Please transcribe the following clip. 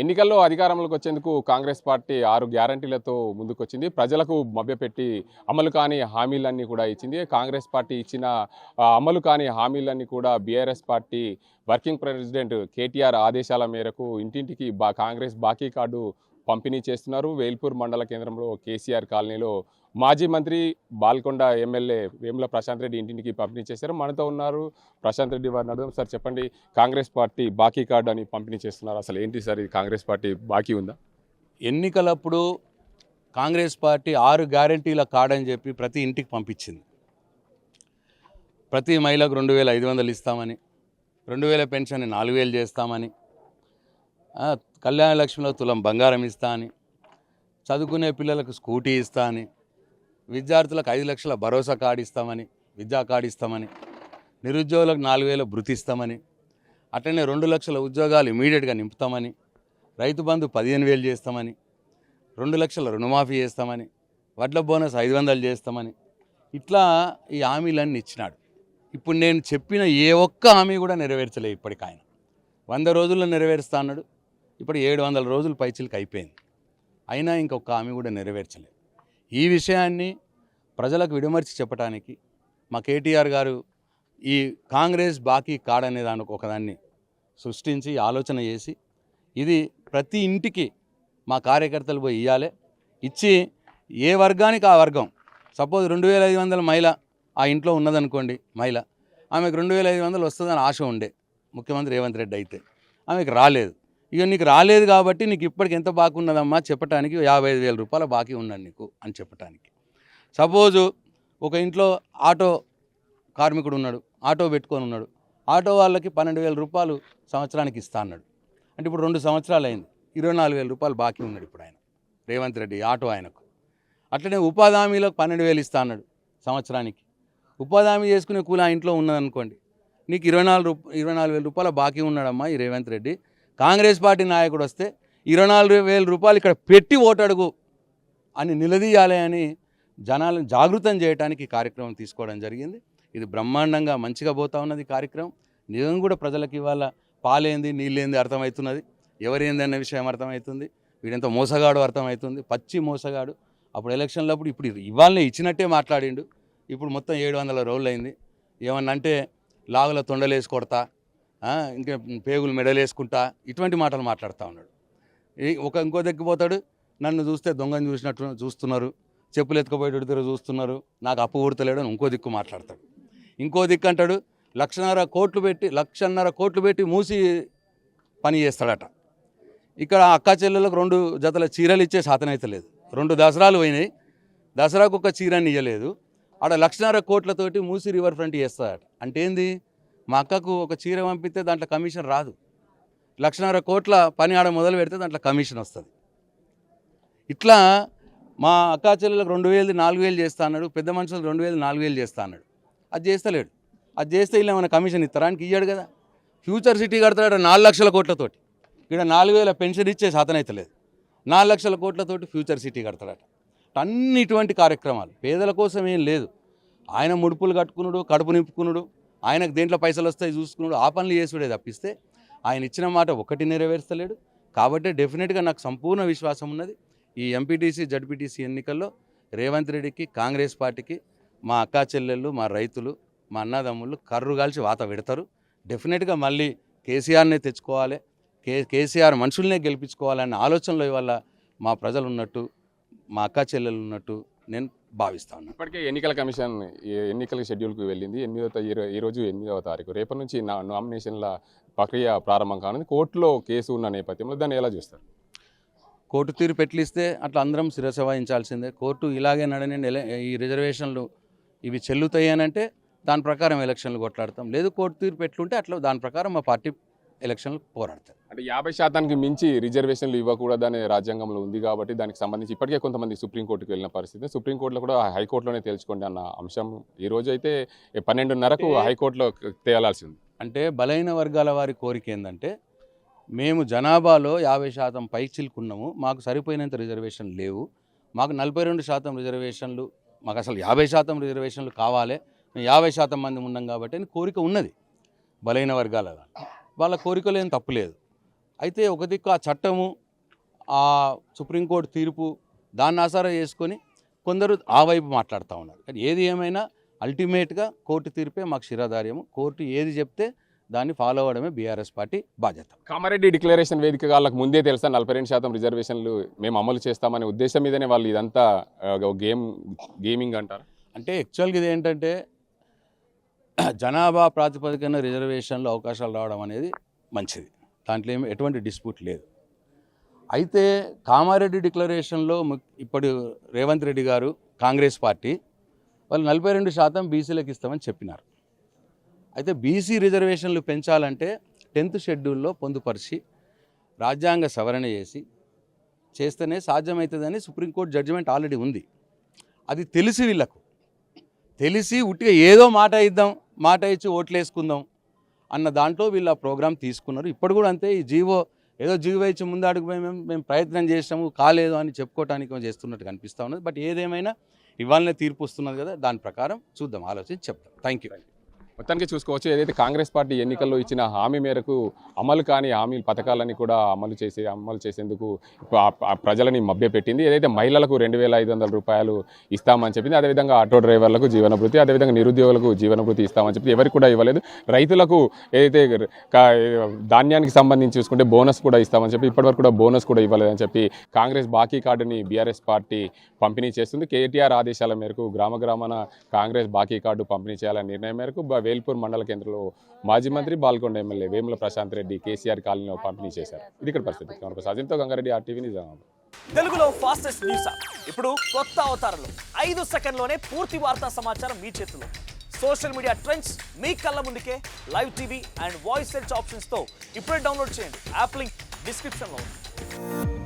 ఎన్నికల్లో అధికారంలోకి వచ్చేందుకు కాంగ్రెస్ పార్టీ 6 గ్యారంటీలతో ముందుకొచ్చింది. ప్రజలకు మభ్యపెట్టి అమలు కాని హామీలన్నీ కూడా ఇచ్చింది. కాంగ్రెస్ పార్టీ ఇచ్చిన అమలు కాని హామీలన్నీ కూడా BRS party working president KTR ఆదేశాల మేరకు ఇంటింటికి కాంగ్రెస్ బాకీ కార్డు పంపిణీ చేస్తున్నారు. వేల్పూర్ మండల కేంద్రంలో కేసీఆర్ కాలనీలో మాజీ మంత్రి బాల్కొండ ఎమ్మెల్యే వేముల ప్రశాంత్ రెడ్డి ఇంటింటికి పంపిణీ చేశారు. మనతో ఉన్నారు ప్రశాంత్ రెడ్డి వారిని అడుగుదాం. సార్ చెప్పండి, కాంగ్రెస్ పార్టీ బాకీ కార్డు అని పంపిణీ చేస్తున్నారు, అసలు ఏంటి సార్ ఇది? కాంగ్రెస్ పార్టీ బాకీ ఉందా? ఎన్నికలప్పుడు కాంగ్రెస్ పార్టీ 6 గ్యారంటీల కార్డు అని చెప్పి ప్రతి ఇంటికి పంపించింది. ప్రతి మహిళకు 2500 ఇస్తామని, 2000 పెన్షన్ 4000 చేస్తామని, కళ్యాణ లక్ష్మిలో తులం బంగారం ఇస్తా అని, చదువుకునే పిల్లలకు స్కూటీ ఇస్తా అని, విద్యార్థులకు 5 లక్షల భరోసా కార్డు ఇస్తామని, విద్యా కార్డు ఇస్తామని, నిరుద్యోగులకు 4000 భృతి ఇస్తామని, అట్లనే 2 లక్షల ఉద్యోగాలు ఇమీడియట్గా నింపుతామని, రైతు బంధు 15,000 చేస్తామని, 2 లక్షల రుణమాఫీ చేస్తామని, వడ్ల బోనస్ 500 చేస్తామని, ఇట్లా ఈ హామీలన్నీ ఇచ్చినాడు. ఇప్పుడు నేను చెప్పిన ఏ ఒక్క హామీ కూడా నెరవేర్చలేదు. ఇప్పటికి ఆయన 100 రోజుల్లో నెరవేరుస్తా అన్నాడు. ఇప్పుడు 700 రోజులు పైచిలకు అయిపోయింది. అయినా ఇంకొక హామీ కూడా నెరవేర్చలేదు. ఈ విషయాన్ని ప్రజలకు విడమర్చి చెప్పడానికి మా కేటీఆర్ గారు ఈ కాంగ్రెస్ బాకీ కార్డ్ అనే దానికి ఒకదాన్ని సృష్టించి ఆలోచన చేసి ఇది ప్రతి ఇంటికి మా కార్యకర్తలు పోయి ఇవ్వాలి. ఇచ్చి ఏ వర్గానికి ఆ వర్గం, సపోజ్ 2500 మహిళ ఆ ఇంట్లో ఉన్నదనుకోండి, మహిళ ఆమెకు 2500 వస్తుందని ఆశ ఉండే ముఖ్యమంత్రి రేవంత్ రెడ్డి అయితే, ఆమెకు రాలేదు. ఇక నీకు రాలేదు కాబట్టి నీకు ఇప్పటికి ఎంత బాకీ ఉన్నదమ్మా చెప్పడానికి 55,000 రూపాయల బాకీ ఉన్నాను నీకు అని చెప్పడానికి. సపోజు ఒక ఇంట్లో ఆటో కార్మికుడు ఉన్నాడు, ఆటో పెట్టుకొని ఉన్నాడు, ఆటో వాళ్ళకి 12,000 రూపాయలు సంవత్సరానికి ఇస్తా అన్నాడు. అంటే ఇప్పుడు 2 సంవత్సరాలు అయింది, 24,000 రూపాయలు బాకీ ఉన్నాడు ఇప్పుడు ఆయన రేవంత్ రెడ్డి ఆటో ఆయనకు. అట్లనే ఉపాధి హామీలకు 12,000 ఇస్తా అన్నాడు సంవత్సరానికి. ఉపాధి హామీ చేసుకునే కూలి ఆ ఇంట్లో ఉన్నదనుకోండి, నీకు 24,000 రూపాయల బాకీ ఉన్నాడమ్మా ఈ రేవంత్ రెడ్డి. కాంగ్రెస్ పార్టీ నాయకుడు వస్తే 24,000 రూపాయలు ఇక్కడ పెట్టి ఓటడుగు అని నిలదీయాలి అని జనాలను జాగృతం చేయడానికి కార్యక్రమం తీసుకోవడం జరిగింది. ఇది బ్రహ్మాండంగా మంచిగా పోతా ఉన్నది కార్యక్రమం. నిజం కూడా ప్రజలకు ఇవాళ పాలేంది నీళ్ళేంది అర్థమవుతున్నది, ఎవరేంది అన్న విషయం అర్థమవుతుంది. వీడెంత మోసగాడు అర్థమవుతుంది, పచ్చి మోసగాడు. అప్పుడు ఎలక్షన్లప్పుడు ఇప్పుడు ఇవాళనే ఇచ్చినట్టే మాట్లాడిండు. ఇప్పుడు మొత్తం 700 రోజులు అయింది. ఏమన్నా అంటే లాగుల తొండలేసి కొడతా, ఇంకా పేగులు మెడలేసుకుంటా, ఇటువంటి మాటలు మాట్లాడుతూ ఉన్నాడు. ఇంకో దగ్గర నన్ను చూస్తే దొంగని చూసినట్టు చూస్తున్నారు, చెప్పులు ఎత్తుకుపోయేటప్పుడు చూస్తున్నారు, నాకు అప్పు ఊడతలేడు అని ఇంకో దిక్కు మాట్లాడతాడు. ఇంకో దిక్కు అంటాడు 1,50,000 కోట్లు పెట్టి మూసి పని చేస్తాడట. ఇక్కడ అక్క చెల్లెలకు 2 జతల చీరలు ఇచ్చే శాతనైతే లేదు. 2 దసరాలు పోయినాయి, దసరాకు ఒక చీరని ఇవ్వలేదు. ఆడ 1,50,000 కోట్లతోటి మూసి రివర్ ఫ్రంట్ చేస్తాడట. అంటే ఏంది, మా అక్కకు ఒక చీర పంపిస్తే దాంట్లో కమిషన్ రాదు, 1,50,000 కోట్ల పని ఆడ మొదలు పెడితే దాంట్లో కమిషన్ వస్తుంది. ఇట్లా మా అక్కా చెల్లెలకు 2,000 4,000 చేస్తా అన్నాడు, పెద్ద మనుషులకు 2,000 4,000 చేస్తా అన్నాడు. అది చేస్తలేడు. అది చేస్తే ఇలా మన కమిషన్ ఇస్తారానికి ఇయ్యాడు కదా. ఫ్యూచర్ సిటీ కడతాడు 4 లక్షల కోట్లతోటి. ఇక్కడ 4,000 పెన్షన్ ఇచ్చే శాతనైతే లేదు, 4 లక్షల కోట్లతోటి ఫ్యూచర్ సిటీ కడతాడట. అన్ని ఇటువంటి కార్యక్రమాలు పేదల కోసం ఏం లేదు. ఆయన ముడుపులు కట్టుకున్నాడు, కడుపు నింపుకున్నాడు, ఆయనకు దేంట్లో పైసలు వస్తాయి చూసుకున్నాడు, ఆ పనులు చేసుడే తప్పిస్తే ఆయన ఇచ్చిన మాట ఒకటి నెరవేర్చలేడు. కాబట్టి డెఫినెట్గా నాకు సంపూర్ణ విశ్వాసం ఉన్నది, ఈ ఎంపీటీసీ జడ్పీటీసీ ఎన్నికల్లో రేవంత్ రెడ్డికి కాంగ్రెస్ పార్టీకి మా అక్కా చెల్లెళ్ళు, మా రైతులు, మా అన్నదమ్ముళ్ళు కర్రు కాల్చి వాత పెడతారు. డెఫినెట్గా మళ్ళీ కేసీఆర్నే తెచ్చుకోవాలి, కేసీఆర్ మనుషులనే గెలిపించుకోవాలనే ఆలోచనలో ఇవాళ మా ప్రజలు ఉన్నట్టు, మా అక్కా చెల్లెలు ఉన్నట్టు నేను భావిస్తాను. ఇప్పటికే ఎన్నికల కమిషన్ ఎన్నికల షెడ్యూల్కి వెళ్ళింది. ఈరోజు 8వ తారీఖు. రేపటి నుంచి నామినేషన్ల ప్రక్రియ ప్రారంభం కానుంది. కోర్టులో కేసు ఉన్న నేపథ్యంలో దాన్ని ఎలా చూస్తారు? కోర్టు తీర్పు ఎట్లిస్తే అట్లా అందరం శిరస వహించాల్సిందే. కోర్టు ఇలాగే నడని ఈ రిజర్వేషన్లు ఇవి చెల్లుతాయి అని అంటే దాని ప్రకారం ఎలక్షన్లు కొట్లాడతాం. లేదు కోర్టు తీర్పు ఎట్లుంటే అట్లా దాని ప్రకారం మా పార్టీ ఎలక్షన్లు పోరాడతారు. అంటే 50% మించి రిజర్వేషన్లు ఇవ్వకూడదనే రాజ్యాంగంలో ఉంది కాబట్టి దానికి సంబంధించి ఇప్పటికే కొంతమంది సుప్రీంకోర్టుకు వెళ్ళిన పరిస్థితి. సుప్రీంకోర్టులో కూడా హైకోర్టులోనే తేల్చుకోండి అన్న అంశం ఈరోజు అయితే 12:30కు హైకోర్టులో తేలాల్సి ఉంది. అంటే బలైన వర్గాల వారి కోరిక ఏంటంటే, మేము జనాభాలో 50% పైచిలుకున్నాము, మాకు సరిపోయినంత రిజర్వేషన్లు లేవు, మాకు 42% రిజర్వేషన్లు, మాకు అసలు 50% రిజర్వేషన్లు కావాలి, మేము 50% మంది ఉన్నాం కాబట్టి అని కోరిక ఉన్నది బలైన వర్గాల వాళ్ళ కోరికలు ఏం తప్పులేదు. అయితే ఒక దిక్కు ఆ చట్టము, ఆ సుప్రీంకోర్టు తీర్పు దాన్ని ఆసరా చేసుకొని కొందరు ఆ వైపు మాట్లాడుతూ ఉన్నారు. కానీ ఏది ఏమైనా అల్టిమేట్గా కోర్టు తీర్పే మాకు శిరోధార్యము. కోర్టు ఏది చెప్తే దాన్ని ఫాలో అవ్వడమే బీఆర్ఎస్ పార్టీ బాధ్యత. కామారెడ్డి డిక్లరేషన్ వేదిక వాళ్ళకి ముందే తెలుసా 42% రిజర్వేషన్లు మేము అమలు చేస్తామనే ఉద్దేశం మీదనే వాళ్ళు ఇదంతా గేమింగ్ అంటారు. అంటే యాక్చువల్గా ఇది ఏంటంటే జనాభా ప్రాతిపదికన రిజర్వేషన్లో అవకాశాలు రావడం అనేది మంచిది, దాంట్లో ఏమి ఎటువంటి డిస్ప్యూట్ లేదు. అయితే కామారెడ్డి డిక్లరేషన్లో ఇప్పుడు రేవంత్ రెడ్డి గారు కాంగ్రెస్ పార్టీ వాళ్ళు 42% బీసీలకు ఇస్తామని చెప్పినారు. అయితే బీసీ రిజర్వేషన్లు పెంచాలంటే 10th షెడ్యూల్లో పొందుపరిచి రాజ్యాంగ సవరణ చేస్తేనే సాధ్యమవుతుందని సుప్రీంకోర్టు జడ్జిమెంట్ ఆల్రెడీ ఉంది. అది తెలిసి వీళ్ళకు ఉట్టిగా ఏదో మాట ఇద్దాం, మాట ఇచ్చి ఓట్లు వేసుకుందాం అన్న దాంట్లో వీళ్ళు ఆ ప్రోగ్రాం తీసుకున్నారు. ఇప్పుడు కూడా అంతే, ఈ ఏదో జీవో ఇచ్చి ముందాడుకు మేము ప్రయత్నం చేసాము కాలేదు అని చెప్పుకోవటానికి చేస్తున్నట్టు కనిపిస్తూ ఉన్నది. బట్ ఏదేమైనా ఇవాళనే తీర్పు వస్తున్నది కదా, దాని ప్రకారం చూద్దాం, ఆలోచించి చెప్తాం. Thank you. మొత్తానికి చూసుకోవచ్చు, ఏదైతే కాంగ్రెస్ పార్టీ ఎన్నికల్లో ఇచ్చిన హామీ మేరకు అమలు కాని హామీ పథకాలన్నీ కూడా అమలు చేసేందుకు ఆ ప్రజలని మభ్యపెట్టింది. ఏదైతే మహిళలకు 2,500 రూపాయలు ఇస్తామని చెప్పింది, అదేవిధంగా ఆటో డ్రైవర్లకు జీవనభృతి, అదేవిధంగా నిరుద్యోగులకు జీవనభృతి ఇస్తామని చెప్పి ఎవరికి కూడా ఇవ్వలేదు. రైతులకు ఏదైతే ధాన్యానికి సంబంధించి చూసుకుంటే బోనస్ కూడా ఇస్తామని చెప్పి ఇప్పటివరకు కూడా బోనస్ కూడా ఇవ్వలేదని చెప్పి కాంగ్రెస్ బాకీ కార్డుని బీఆర్ఎస్ పార్టీ పంపిణీ చేస్తుంది. కేటీఆర్ ఆదేశాల మేరకు గ్రామాన కాంగ్రెస్ బాకీ కార్డు పంపిణీ చేయాలనే నిర్ణయం మేరకు వేల్పూర్ మండల కేంద్రంలో మాజీ మంత్రి బాల్కొండ ఎమ్మెల్యే వేముల ప్రశాంత్ రెడ్డి కేసీఆర్ కాలనీలో పంపిణీ చేశారు. ఇది ఇక్కడ పరిస్థితి. అజింతో గంగారెడ్డి, RTV నిజామాబాద్. తెలుగులో ఫాస్టెస్ట్ న్యూస్ యాప్ ఇప్పుడు కొత్త అవతారంలో 5 సెకండ్లోనే పూర్తి వార్తా సమాచారం మీ చేతిలో. సోషల్ మీడియా ట్రెండ్స్ మీ కళ్ళ ముందుకే live TV and voice search ఆప్షన్స్తో ఇప్పుడే డౌన్లోడ్ చేయండి. యాప్ లింక్ డిస్క్రిప్షన్లో ఉంది.